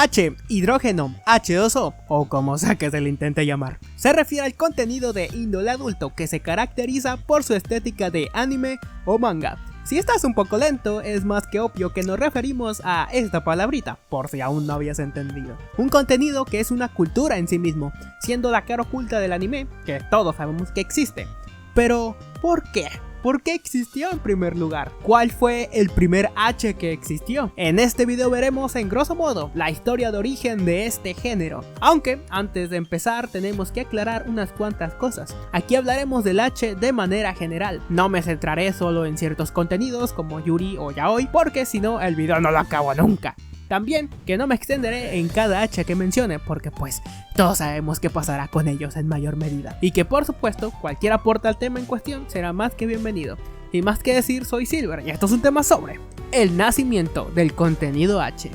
H, hidrógeno, H2O, o como sea que se le intente llamar, se refiere al contenido de índole adulto que se caracteriza por su estética de anime o manga. Si estás un poco lento, es más que obvio que nos referimos a esta palabrita, por si aún no habías entendido. Un contenido que es una cultura en sí mismo, siendo la cara oculta del anime, que todos sabemos que existe. Pero, ¿por qué? ¿Por qué existió en primer lugar? ¿Cuál fue el primer H que existió? En este video veremos en grosso modo la historia de origen de este género. Aunque antes de empezar tenemos que aclarar unas cuantas cosas. Aquí hablaremos del H de manera general. No me centraré solo en ciertos contenidos como Yuri o Yaoi, porque si no el video no lo acabo nunca. También que no me extenderé en cada H que mencione, porque pues todos sabemos qué pasará con ellos en mayor medida. Y que por supuesto cualquier aporte al tema en cuestión será más que bienvenido. Y más que decir, soy Silver y esto es un tema sobre el nacimiento del contenido H.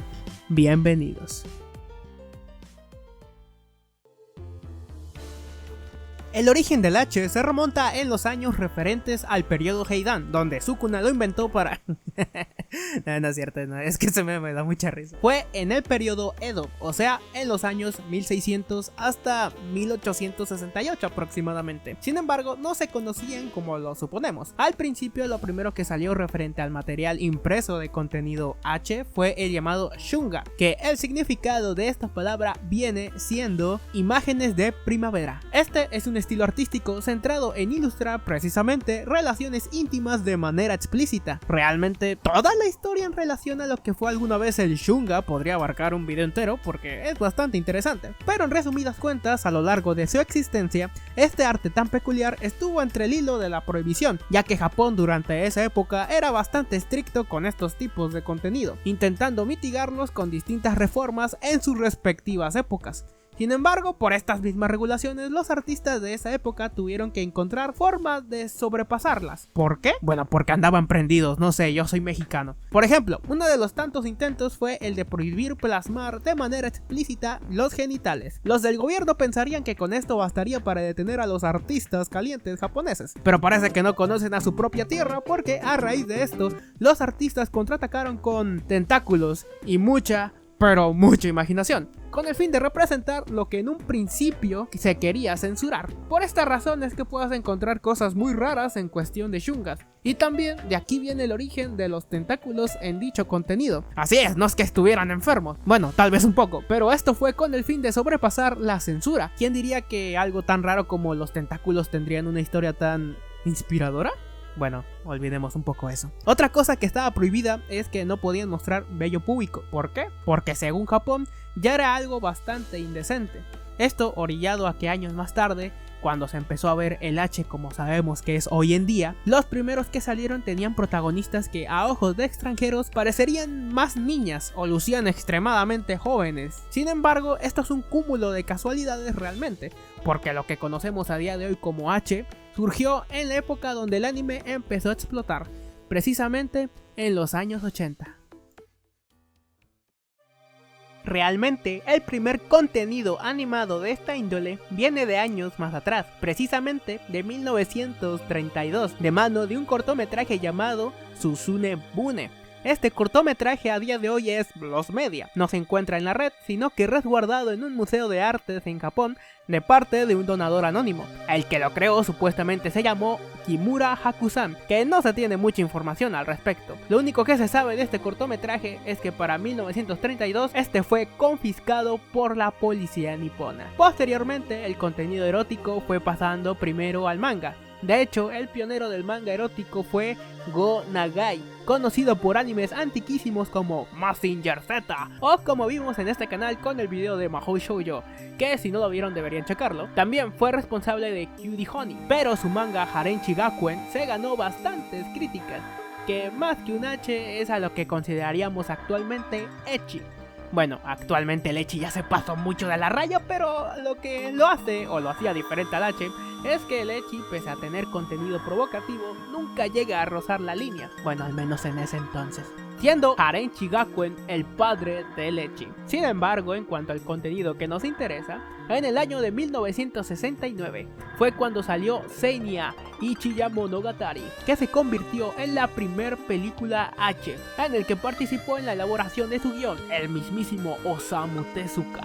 Bienvenidos. El origen del H se remonta en los años referentes al periodo Heian, donde Sukuna lo inventó para... no es cierto, no, es que se me da mucha risa. Fue en el periodo Edo, o sea, en los años 1600 hasta 1868 aproximadamente. Sin embargo, no se conocían como lo suponemos. Al principio, lo primero que salió referente al material impreso de contenido H fue el llamado shunga, que el significado de esta palabra viene siendo imágenes de primavera. Este es un estilo artístico centrado en ilustrar precisamente relaciones íntimas de manera explícita. Realmente toda la historia en relación a lo que fue alguna vez el shunga podría abarcar un video entero porque es bastante interesante, pero en resumidas cuentas, a lo largo de su existencia, este arte tan peculiar estuvo entre el hilo de la prohibición, ya que Japón durante esa época era bastante estricto con estos tipos de contenido, intentando mitigarlos con distintas reformas en sus respectivas épocas. Sin embargo, por estas mismas regulaciones, los artistas de esa época tuvieron que encontrar formas de sobrepasarlas. ¿Por qué? Bueno, porque andaban prendidos, no sé, yo soy mexicano. Por ejemplo, uno de los tantos intentos fue el de prohibir plasmar de manera explícita los genitales. Los del gobierno pensarían que con esto bastaría para detener a los artistas calientes japoneses, pero parece que no conocen a su propia tierra, porque a raíz de esto, los artistas contraatacaron con tentáculos y mucha imaginación, con el fin de representar lo que en un principio se quería censurar. Por esta razón es que puedes encontrar cosas muy raras en cuestión de shungas, y también de aquí viene el origen de los tentáculos en dicho contenido. Así es, no es que estuvieran enfermos, bueno, tal vez un poco, pero esto fue con el fin de sobrepasar la censura. ¿Quién diría que algo tan raro como los tentáculos tendrían una historia tan inspiradora? Bueno, olvidemos un poco eso. Otra cosa que estaba prohibida es que no podían mostrar vello púbico. ¿Por qué? Porque según Japón ya era algo bastante indecente. Esto orillado a que años más tarde, cuando se empezó a ver el H como sabemos que es hoy en día, los primeros que salieron tenían protagonistas que a ojos de extranjeros parecerían más niñas o lucían extremadamente jóvenes. Sin embargo, esto es un cúmulo de casualidades realmente, porque lo que conocemos a día de hoy como H surgió en la época donde el anime empezó a explotar, precisamente en los años 80. Realmente, el primer contenido animado de esta índole viene de años más atrás, precisamente de 1932, de mano de un cortometraje llamado Susune Bune. Este cortometraje a día de hoy es Los Media, no se encuentra en la red, sino que resguardado en un museo de artes en Japón de parte de un donador anónimo. El que lo creó supuestamente se llamó Kimura Hakusan, que no se tiene mucha información al respecto. Lo único que se sabe de este cortometraje es que para 1932 este fue confiscado por la policía nipona. Posteriormente el contenido erótico fue pasando primero al manga. De hecho, el pionero del manga erótico fue Go Nagai, conocido por animes antiquísimos como Mazinger Z, o como vimos en este canal con el video de Mahou Shoujo, que si no lo vieron deberían checarlo. También fue responsable de Cutie Honey, pero su manga Harenchi Gakuen se ganó bastantes críticas, que más que un H es a lo que consideraríamos actualmente ecchi. Bueno, actualmente el ecchi ya se pasó mucho de la raya, pero lo que lo hace, o lo hacía diferente al H, es que el ecchi, pese a tener contenido provocativo, nunca llega a rozar la línea. Bueno, al menos en ese entonces. siendo Haren Chigakuen el padre de Lechi. Sin embargo, en cuanto al contenido que nos interesa, en el año de 1969 fue cuando salió Seinya Ichiya Monogatari, que se convirtió en la primer película H, en el que participó en la elaboración de su guión el mismísimo Osamu Tezuka,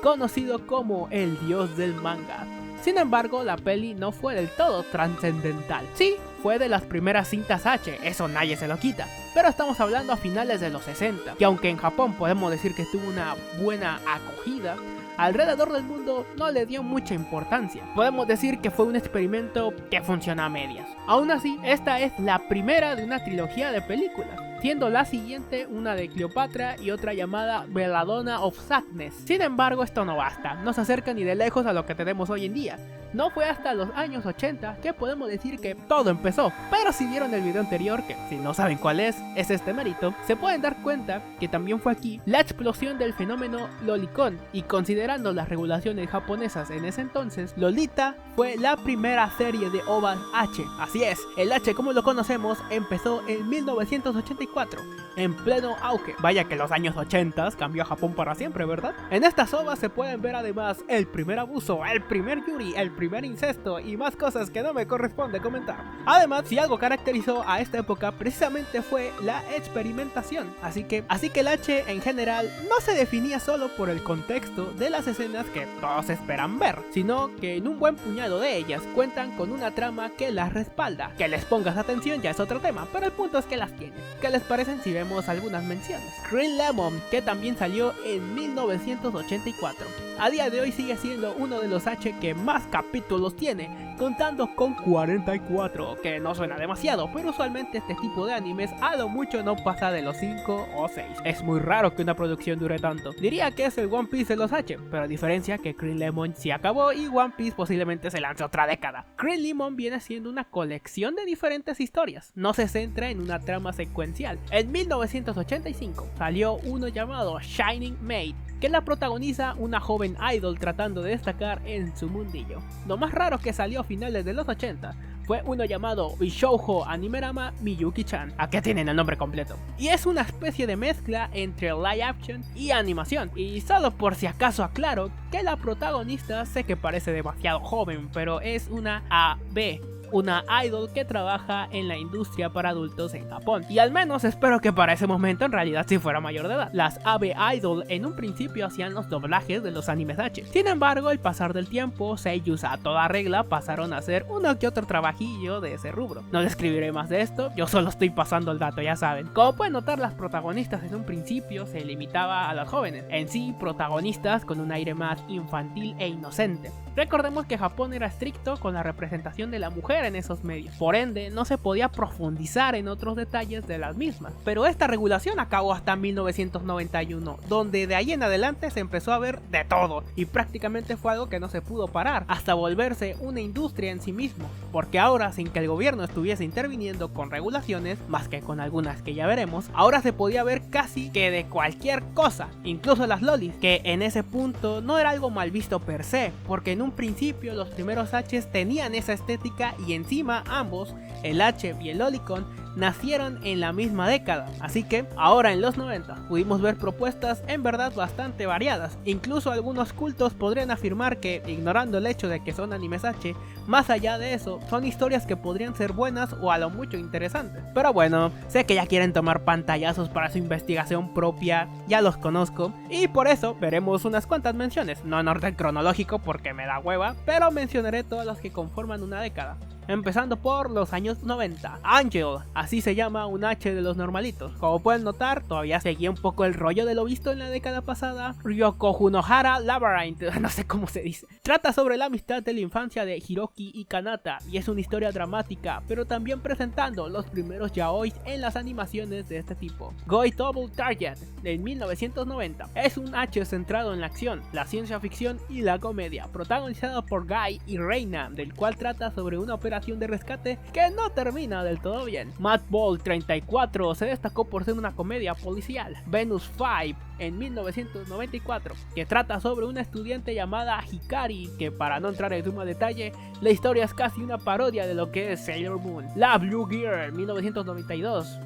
conocido como el dios del manga. Sin embargo, la peli no fue del todo trascendental. Sí, fue de las primeras cintas H, eso nadie se lo quita, pero estamos hablando a finales de los 60, y aunque en Japón podemos decir que tuvo una buena acogida, alrededor del mundo no le dio mucha importancia. Podemos decir que fue un experimento que funcionó a medias. Aún así, esta es la primera de una trilogía de películas, siendo la siguiente una de Cleopatra y otra llamada Belladonna of Sadness. Sin embargo, esto no basta, no se acerca ni de lejos a lo que tenemos hoy en día. No fue hasta los años 80 que podemos decir que todo empezó, pero si vieron el video anterior, que si no saben cuál es este mérito, se pueden dar cuenta que también fue aquí la explosión del fenómeno lolicón, y considerando las regulaciones japonesas en ese entonces, Lolita fue la primera serie de OVAs H. Así es, el H como lo conocemos empezó en 1984, en pleno auge. Vaya que los años 80 cambió a Japón para siempre, ¿verdad? En estas OVAs se pueden ver además el primer abuso, el primer yuri, el primer incesto y más cosas que no me corresponde comentar. Además, si algo caracterizó a esta época precisamente fue la experimentación, así que el H en general no se definía solo por el contexto de las escenas que todos esperan ver, sino que en un buen puñado de ellas cuentan con una trama que las respalda. Que les pongas atención ya es otro tema, pero el punto es que las tienen. ¿Qué les parecen si vemos algunas menciones? Green Lemon, que también salió en 1984. A día de hoy sigue siendo uno de los H que más capítulos tiene, contando con 44, que no suena demasiado, pero usualmente este tipo de animes a lo mucho no pasa de los 5 o 6. Es muy raro que una producción dure tanto. Diría que es el One Piece de los H, pero a diferencia que Green Lemon sí acabó y One Piece posiblemente se lance otra década. Green Lemon viene siendo una colección de diferentes historias, no se centra en una trama secuencial. En 1985 salió uno llamado Shining Maid, que la protagoniza una joven idol tratando de destacar en su mundillo. Lo más raro que salió a finales de los 80 fue uno llamado Bishoujo Animerama Miyuki-chan, aquí tienen el nombre completo, y es una especie de mezcla entre live action y animación. Y solo por si acaso aclaro que la protagonista sé que parece demasiado joven, pero es una AB, una idol que trabaja en la industria para adultos en Japón, y al menos espero que para ese momento en realidad sí fuera mayor de edad. Las AB Idol en un principio hacían los doblajes de los animes H, sin embargo al pasar del tiempo seiyus a toda regla pasaron a hacer uno que otro trabajillo de ese rubro. No describiré más de esto, yo solo estoy pasando el dato, ya saben. Como pueden notar, las protagonistas en un principio se limitaba a las jóvenes, en sí protagonistas con un aire más infantil e inocente. Recordemos que Japón era estricto con la representación de la mujer en esos medios, por ende no se podía profundizar en otros detalles de las mismas, pero esta regulación acabó hasta 1991, donde de ahí en adelante se empezó a ver de todo, y prácticamente fue algo que no se pudo parar, hasta volverse una industria en sí mismo, porque ahora, sin que el gobierno estuviese interviniendo con regulaciones, más que con algunas que ya veremos, ahora se podía ver casi que de cualquier cosa, incluso las lolis, que en ese punto no era algo mal visto per se, porque en un principio los primeros H's tenían esa estética, y encima ambos, el H y el lolicon, nacieron en la misma década, así que ahora en los 90 pudimos ver propuestas en verdad bastante variadas. Incluso algunos cultos podrían afirmar que, ignorando el hecho de que son animes H, más allá de eso son historias que podrían ser buenas o a lo mucho interesantes. Pero bueno, sé que ya quieren tomar pantallazos para su investigación propia, ya los conozco, y por eso veremos unas cuantas menciones, no en orden cronológico porque me da hueva, pero mencionaré todas las que conforman una década. Empezando por los años 90. Angel, así se llama un H de los normalitos. Como pueden notar, todavía seguía un poco el rollo de lo visto en la década pasada. Ryoko Nohara Labyrinth, no sé cómo se dice. Trata sobre la amistad de la infancia de Hiroki y Kanata, y es una historia dramática, pero también presentando los primeros yaois en las animaciones de este tipo. Goi Double Target, de 1990. Es un H centrado en la acción, la ciencia ficción y la comedia, protagonizado por Guy y Reina, del cual trata sobre una operación de rescate que no termina del todo bien. Madball 34 se destacó por ser una comedia policial. Venus 5 en 1994, que trata sobre una estudiante llamada Hikari, que para no entrar en sumo detalle, la historia es casi una parodia de lo que es Sailor Moon. La Blue Girl 1992,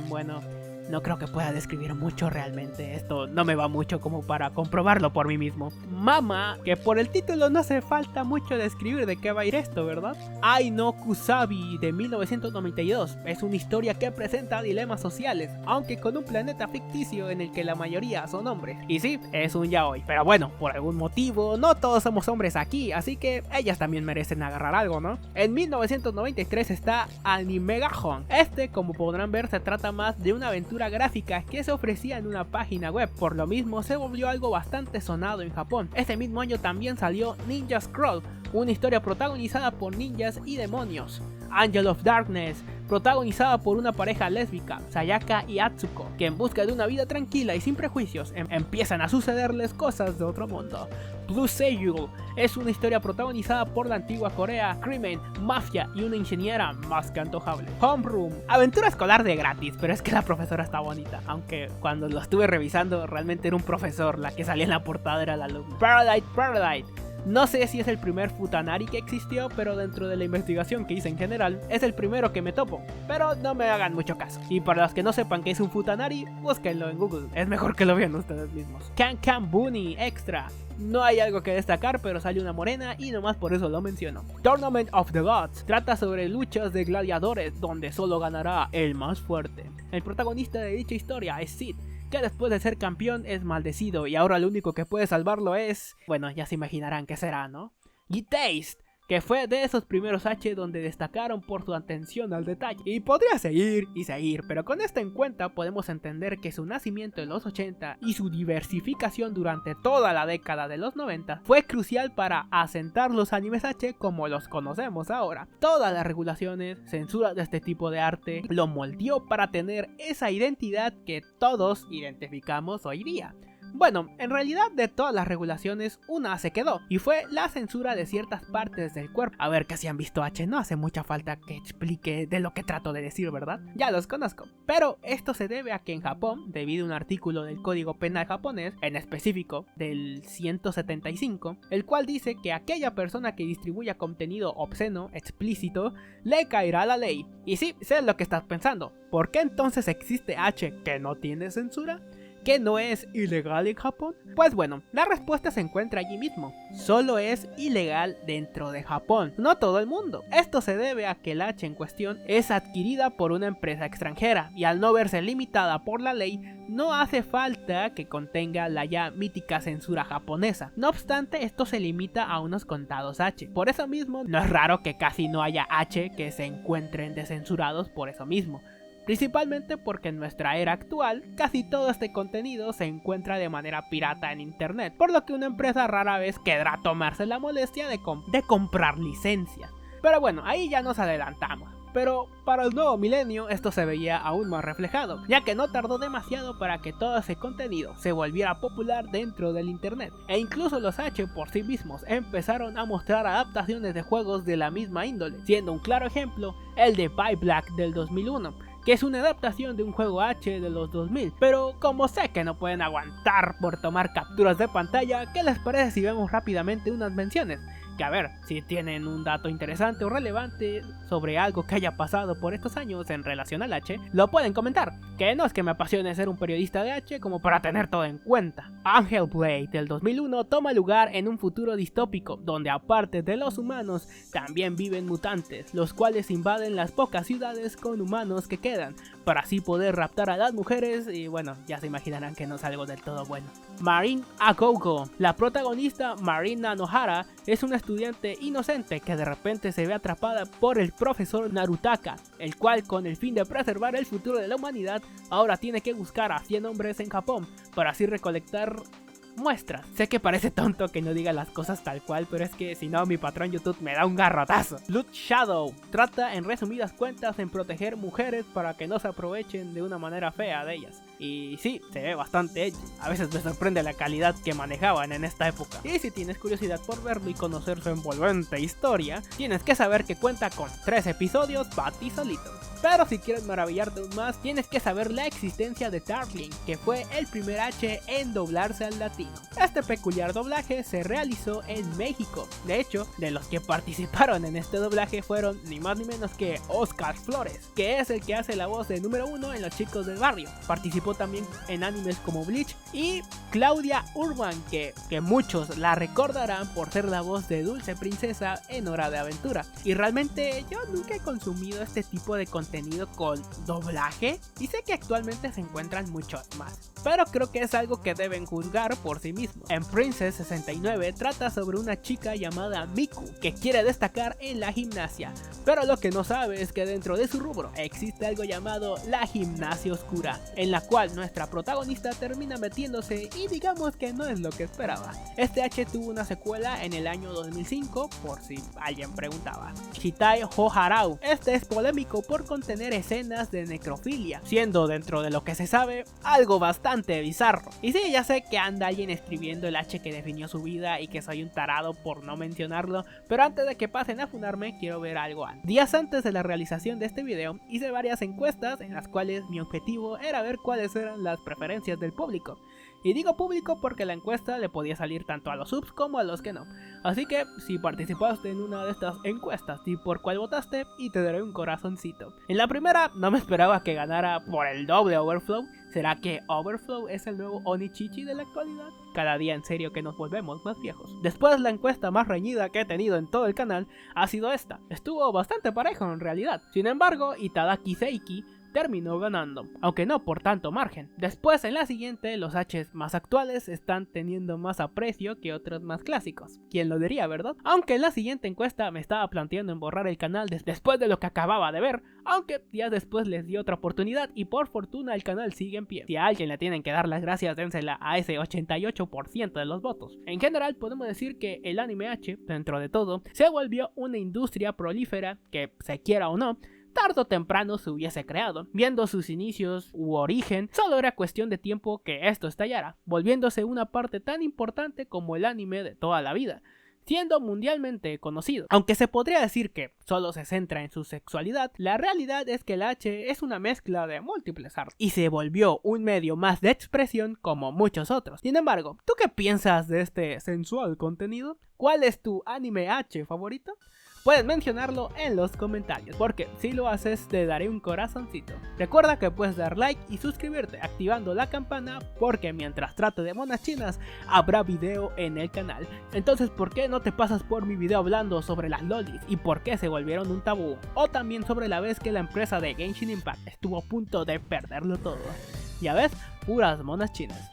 bueno, no creo que pueda describir mucho realmente. Esto no me va mucho como para comprobarlo por mí mismo. Mama, que por el título no hace falta mucho describir de qué va a ir esto, ¿verdad? Ai no Kusabi de 1992 es una historia que presenta dilemas sociales, aunque con un planeta ficticio en el que la mayoría son hombres. Y sí, es un yaoi, pero bueno, por algún motivo no todos somos hombres aquí, así que ellas también merecen agarrar algo, ¿no? En 1993 está Animegahon. Este, como podrán ver, se trata más de una aventura gráfica que se ofrecía en una página web, por lo mismo se volvió algo bastante sonado en Japón. Ese mismo año también salió Ninja Scroll, una historia protagonizada por ninjas y demonios. Angel of Darkness, protagonizada por una pareja lésbica, Sayaka y Atsuko, que en busca de una vida tranquila y sin prejuicios empiezan a sucederles cosas de otro mundo. Blue Seiyu es una historia protagonizada por la antigua Corea, crimen, mafia y una ingeniera más que antojable. Homeroom, aventura escolar de gratis, pero es que la profesora está bonita, aunque cuando lo estuve revisando realmente era un profesor, la que salía en la portada era la alumna. Paradite. No sé si es el primer futanari que existió, pero dentro de la investigación que hice en general, es el primero que me topo, pero no me hagan mucho caso. Y para los que no sepan qué es un futanari, búsquenlo en Google, es mejor que lo vean ustedes mismos. Can Bunny Extra. No hay algo que destacar, pero sale una morena y nomás por eso lo menciono. Tournament of the Gods trata sobre luchas de gladiadores donde solo ganará el más fuerte. El protagonista de dicha historia es Sid, que después de ser campeón es maldecido y ahora lo único que puede salvarlo es... bueno, ya se imaginarán qué será, ¿no? G-Taste, que fue de esos primeros H donde destacaron por su atención al detalle. Y podría seguir y seguir, pero con esto en cuenta podemos entender que su nacimiento en los 80 y su diversificación durante toda la década de los 90 fue crucial para asentar los animes H como los conocemos ahora. Todas las regulaciones, censura de este tipo de arte lo moldeó para tener esa identidad que todos identificamos hoy día. Bueno, en realidad de todas las regulaciones una se quedó, y fue la censura de ciertas partes del cuerpo. A ver, que si han visto H, no hace mucha falta que explique de lo que trato de decir, ¿verdad? Ya los conozco. Pero esto se debe a que en Japón, debido a un artículo del Código Penal japonés, en específico del 175, el cual dice que aquella persona que distribuya contenido obsceno, explícito, le caerá la ley. Y sí, sé lo que estás pensando. ¿Por qué entonces existe H que no tiene censura? ¿Que no es ilegal en Japón? Pues bueno, la respuesta se encuentra allí mismo. Solo es ilegal dentro de Japón, no todo el mundo. Esto se debe a que el H en cuestión es adquirida por una empresa extranjera y al no verse limitada por la ley, no hace falta que contenga la ya mítica censura japonesa. No obstante, esto se limita a unos contados H. Por eso mismo, no es raro que casi no haya H que se encuentren descensurados por eso mismo. Principalmente porque en nuestra era actual, casi todo este contenido se encuentra de manera pirata en internet, por lo que una empresa rara vez querrá tomarse la molestia de comprar licencias. Pero bueno, ahí ya nos adelantamos. Pero para el nuevo milenio esto se veía aún más reflejado, ya que no tardó demasiado para que todo ese contenido se volviera popular dentro del internet. E incluso los H por sí mismos empezaron a mostrar adaptaciones de juegos de la misma índole, siendo un claro ejemplo el de Buy Black del 2001. Que es una adaptación de un juego H de los 2000, pero como sé que no pueden aguantar por tomar capturas de pantalla, ¿qué les parece si vemos rápidamente unas menciones? Que a ver, si tienen un dato interesante o relevante sobre algo que haya pasado por estos años en relación al H, lo pueden comentar, que no es que me apasione ser un periodista de H como para tener todo en cuenta. Angel Blade del 2001 toma lugar en un futuro distópico, donde aparte de los humanos, también viven mutantes, los cuales invaden las pocas ciudades con humanos que quedan, para así poder raptar a las mujeres y bueno, ya se imaginarán que no es algo del todo bueno. Marin Agogo, la protagonista Marina Nohara, es una estudiante inocente que de repente se ve atrapada por el profesor Narutaka, el cual con el fin de preservar el futuro de la humanidad, ahora tiene que buscar a 100 hombres en Japón, para así recolectar muestras. Sé que parece tonto que no diga las cosas tal cual, pero es que si no mi patrón YouTube me da un garrotazo. Loot Shadow trata en resumidas cuentas en proteger mujeres para que no se aprovechen de una manera fea de ellas. y sí, se ve bastante edgy. A veces me sorprende la calidad que manejaban en esta época. Y si tienes curiosidad por verlo y conocer su envolvente historia, tienes que saber que cuenta con 3 episodios Patty solito. Pero si quieres maravillarte aún más, tienes que saber la existencia de Darling, que fue el primer H en doblarse al latino. Este peculiar doblaje se realizó en México. De hecho, de los que participaron en este doblaje fueron ni más ni menos que Oscar Flores, que es el que hace la voz de número 1 en Los Chicos del Barrio. Participó también en animes como Bleach, y Claudia Urban, que muchos la recordarán por ser la voz de Dulce Princesa en Hora de Aventura. Y realmente yo nunca he consumido este tipo de contenido con doblaje, y sé que actualmente se encuentran muchos más, pero creo que es algo que deben juzgar por sí mismos. En Princess 69 trata sobre una chica llamada Miku que quiere destacar en la gimnasia, pero lo que no sabe es que dentro de su rubro existe algo llamado la gimnasia oscura, en la cual nuestra protagonista termina metiéndose y digamos que no es lo que esperaba. Este H tuvo una secuela en el año 2005, por si alguien preguntaba. Shitai Hoharau. Este es polémico por contener escenas de necrofilia, siendo dentro de lo que se sabe algo bastante bizarro. Y sí, ya sé que anda alguien escribiendo el H que definió su vida y que soy un tarado por no mencionarlo, pero antes de que pasen a funarme quiero ver algo antes. Días antes de la realización de este video hice varias encuestas en las cuales mi objetivo era ver cuáles eran las preferencias del público. Y digo público porque la encuesta le podía salir tanto a los subs como a los que no. Así que si participaste en una de estas encuestas y por cuál votaste, y te daré un corazoncito. En la primera no me esperaba que ganara por el doble Overflow. ¿Será que Overflow es el nuevo Onichichi de la actualidad? Cada día en serio que nos volvemos más viejos. Después, la encuesta más reñida que he tenido en todo el canal ha sido esta. Estuvo bastante parejo en realidad. Sin embargo, Itadaki Seiki terminó ganando, aunque no por tanto margen. Después, en la siguiente, los H's más actuales están teniendo más aprecio que otros más clásicos. ¿Quién lo diría, verdad? Aunque en la siguiente encuesta me estaba planteando en borrar el canal después de lo que acababa de ver, aunque días después les di otra oportunidad y por fortuna el canal sigue en pie. Si a alguien le tienen que dar las gracias, dénsela a ese 88% de los votos. En general podemos decir que el anime H, dentro de todo, se volvió una industria prolífera que, se quiera o no, tarde o temprano se hubiese creado. Viendo sus inicios u origen, solo era cuestión de tiempo que esto estallara, volviéndose una parte tan importante como el anime de toda la vida, siendo mundialmente conocido. Aunque se podría decir que solo se centra en su sexualidad, la realidad es que el H es una mezcla de múltiples artes y se volvió un medio más de expresión como muchos otros. Sin embargo, ¿tú qué piensas de este sensual contenido? ¿Cuál es tu anime H favorito? Puedes mencionarlo en los comentarios, porque si lo haces te daré un corazoncito. Recuerda que puedes dar like y suscribirte activando la campana, porque mientras trate de monas chinas habrá video en el canal. Entonces, ¿por qué no te pasas por mi video hablando sobre las lolis y por qué se volvieron un tabú? O también sobre la vez que la empresa de Genshin Impact estuvo a punto de perderlo todo. Ya ves, puras monas chinas.